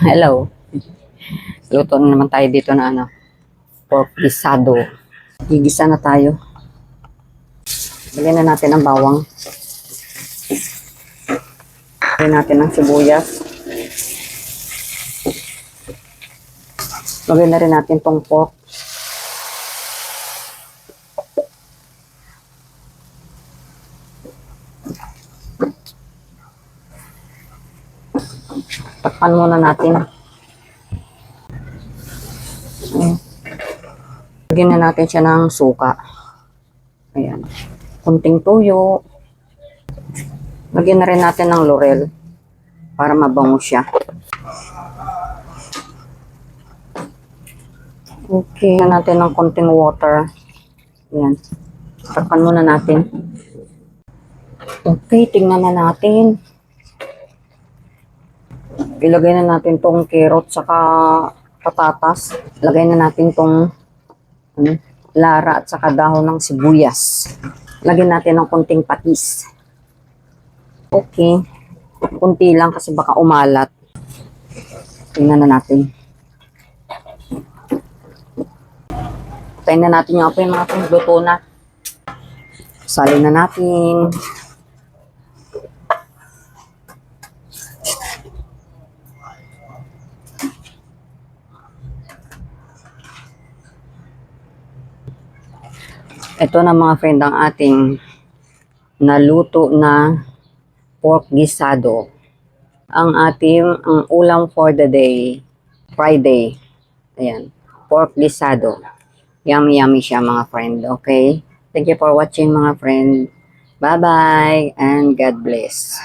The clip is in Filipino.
Hello. Luto na naman tayo dito na pork guisado. Gigisa na tayo. Lagyan na natin ang bawang. Lagyan natin ang sibuyas. Lagyan na rin natin tong pork. Takpan muna natin. Lagyan na natin siya ng suka. Ayan. Kunting tuyo. Lagyan na rin natin ng laurel para mabango siya. Okay, lagyan natin ng konting water. Ayan. Takpan muna natin. Okay, tingnan na natin. Ilagay na natin tong carrot saka patatas. Lagay na natin tong lara at saka dahon ng sibuyas. Lagyan natin ng konting patis. Okay. Kunti lang kasi baka umalat. Tingnan na natin. Patayin na natin yung apoy mga kung luto na. Salin na natin. Ito na mga friend ang ating naluto na pork guisado. Ang ulam for the day, Friday. Ayan, pork guisado. Yummy yummy siya mga friend, okay? Thank you for watching mga friend. Bye-bye and God bless.